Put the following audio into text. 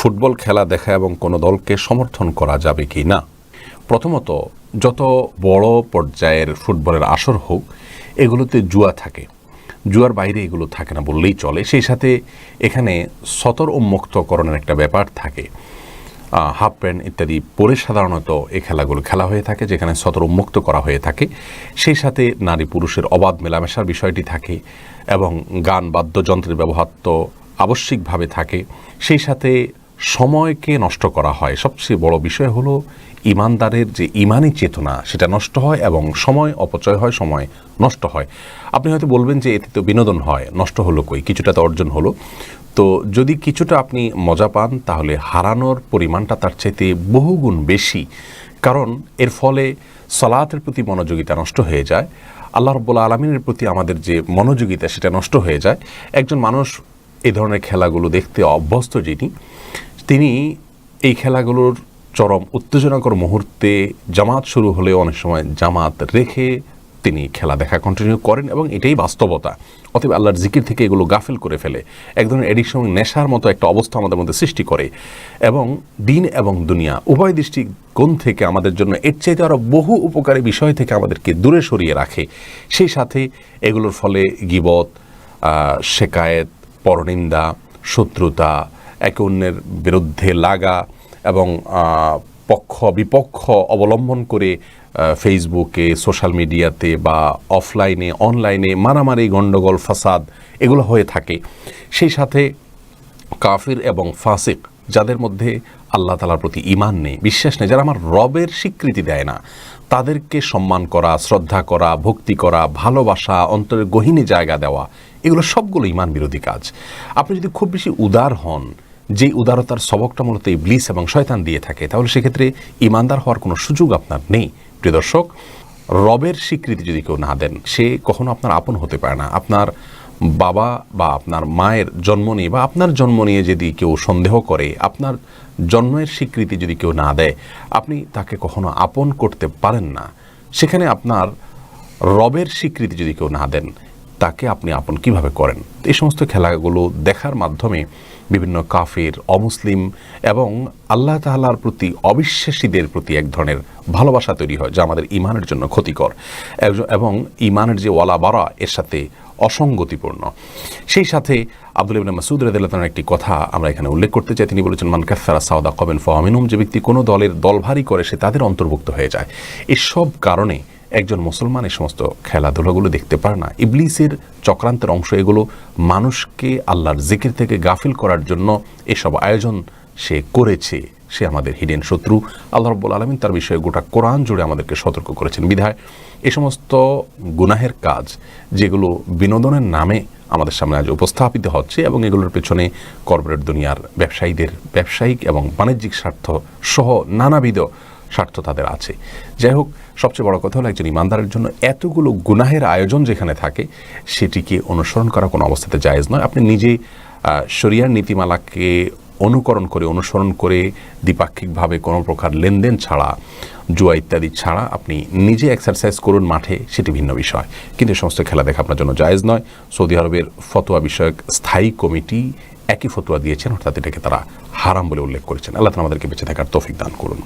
Football খেলা দেখা এবং কোনো দলকে সমর্থন করা যাবে কি না। প্রথমত, যত বড় পর্যায়ের ফুটবলের আসর হোক, এগুলোতে জুয়া থাকে। জুয়ার বাইরে এগুলো থাকে না বললেই চলে। সেই সাথে এখানে সতর উন্মুক্তকরণের একটা ব্যাপার থাকে। হাফ প্যান্ট ইত্যাদি পরে সাধারণত এই খেলাগুলো খেলা হয়ে থাকে, যেখানে সতর উন্মুক্ত করা হয়ে থাকে। সেই সাথে নারী পুরুষের অবাধ মেলামেশার বিষয়টি থাকে এবং গান বাদ্যযন্ত্রের ব্যবহার তো আবশ্যিকভাবে থাকে। সেই সাথে সময়কে নষ্ট করা হয়। সবচেয়ে বড় বিষয় হলো ইমানদারের যে ইমানি চেতনা সেটা নষ্ট হয় এবং সময় অপচয় হয়, সময় নষ্ট হয়। আপনি হয়তো বলবেন যে এতে তো বিনোদন হয়, নষ্ট হলো কই, কিছুটা তো অর্জন হলো। তো যদি কিছুটা আপনি মজা পান তাহলে হারানোর পরিমাণটা তার চাইতে বহুগুণ বেশি, কারণ এর ফলে সালাতের প্রতি মনোযোগিতা নষ্ট হয়ে যায়। আল্লাহ রাব্বুল আলামিনের প্রতি আমাদের যে মনোযোগিতা সেটা নষ্ট হয়ে যায়। একজন মানুষ এই ধরনের খেলাগুলো দেখতে অভ্যস্ত তিনি এই খেলাগুলোর চরম উত্তেজনাকর মুহূর্তে জামাত শুরু হলেও অনেক সময় জামাত রেখে তিনি খেলা দেখা কন্টিনিউ করেন এবং এটাই বাস্তবতা। অতএব আল্লাহর জিকির থেকে এগুলো গাফেল করে ফেলে, এক ধরনের এডিকশন, নেশার মতো একটা অবস্থা আমাদের মধ্যে সৃষ্টি করে এবং দিন এবং দুনিয়া উভয় দৃষ্টিকোণ থেকে আমাদের জন্য এর চাইতে আরও বহু উপকারী বিষয় থেকে আমাদেরকে দূরে সরিয়ে রাখে। সেই সাথে এগুলোর ফলে গীবত, শেকায়েত, পরনিন্দা, শত্রুতা, একে অন্যের বিরুদ্ধে লাগা এবং পক্ষ বিপক্ষ অবলম্বন করে ফেসবুকে, সোশ্যাল মিডিয়াতে বা অফলাইনে অনলাইনে মারামারি, গণ্ডগোল, ফাসাদ এগুলো হয়ে থাকে। সেই সাথে কাফির এবং ফাসিক, যাদের মধ্যে আল্লাহ তাআলার প্রতি ঈমান নেই, বিশ্বাস নেই, যারা আমার রবের স্বীকৃতি দেয় না, তাদেরকে সম্মান করা, শ্রদ্ধা করা, ভক্তি করা, ভালোবাসা, অন্তরের গহীনে জায়গা দেওয়া, এগুলো সবগুলো ঈমান বিরোধী কাজ। আপনি যদি খুব বেশি উদার হন, যে উদারতার সবকটা মূলত ইবলিস এবং শয়তান দিয়ে থাকে, তাহলে সেক্ষেত্রে ঈমানদার হওয়ার কোনো সুযোগ আপনার নেই। প্রিয় দর্শক, রবের স্বীকৃতি যদি কেউ না দেন, সে কখনো আপনার আপন হতে পারে না। আপনার বাবা বা আপনার মায়ের জন্ম নিয়ে বা আপনার জন্ম নিয়ে যদি কেউ সন্দেহ করে, আপনার জন্মের স্বীকৃতি যদি কেউ না দেয়, আপনি তাকে কখনো আপন করতে পারেন না। সেখানে আপনার রবের স্বীকৃতি যদি কেউ না দেন, তাকে আপনি আপন কিভাবে করেন? এই সমস্ত খেলাগুলো দেখার মাধ্যমে বিভিন্ন কাফির, অমুসলিম এবং আল্লাহ তাআলার প্রতি অবিশ্বাসীদের প্রতি এক ধরনের ভালোবাসা তৈরি হয়, যা আমাদের ঈমানের জন্য ক্ষতিকর এবং ঈমানের যে ওয়ালা বারা এর সাথে অসঙ্গতিপূর্ণ। সেই সাথে আব্দুল্লাহ ইবনে মাসউদ রাদিয়াল্লাহু তাআলার একটি কথা আমরা এখানে উল্লেখ করতে চাই। তিনি বলেছেন, মান কাফারা সাওদা কওমিন ফাহুয়া মিনহুম, যে ব্যক্তি কোনো দলের দলভারী করে সে তাদের অন্তর্ভুক্ত হয়ে যায়। এসব কারণে একজন মুসলমান এই সমস্ত খেলাধুলাগুলো দেখতে পারে না। ইবলিসের চক্রান্তের অংশ এগুলো। মানুষকে আল্লাহর জিকির থেকে গাফিল করার জন্য এসব আয়োজন সে করেছে। সে আমাদের হিডেন শত্রু। আল্লাহ রাব্বুল আলামিন তার বিষয়ে গোটা কোরআন জুড়ে আমাদেরকে সতর্ক করেছেন। বিধায় এই সমস্ত গুনাহের কাজ, যেগুলো বিনোদনের নামে আমাদের সামনে আজ উপস্থাপিত হচ্ছে এবং এগুলোর পেছনে কর্পোরেট দুনিয়ার ব্যবসায়ীদের ব্যবসায়িক এবং বাণিজ্যিক স্বার্থ সহ নানাবিধ স্বার্থ তাদের আছে। যাই হোক, সবচেয়ে বড় কথা হলো একজন ইমানদারের জন্য এতগুলো গুনাহের আয়োজন যেখানে থাকে, সেটিকে অনুসরণ করা কোনো অবস্থাতে জায়েজ নয়। আপনি নিজে শরিয়ার নীতিমালাকে অনুসরণ করে দ্বিপাক্ষিকভাবে কোনো প্রকার লেনদেন ছাড়া, জুয়া ইত্যাদি ছাড়া আপনি নিজে এক্সারসাইজ করুন মাঠে, সেটি ভিন্ন বিষয়। কিন্তু এই সমস্ত খেলা দেখা আপনার জন্য জায়েজ নয়। সৌদি আরবের ফতোয়া বিষয়ক স্থায়ী কমিটি একই ফতোয়া দিয়েছেন, অর্থাৎ এটাকে তারা হারাম বলে উল্লেখ করেছেন। আল্লাহ তাআলা আমাদেরকে বেঁচে থাকার তৌফিক দান করুন।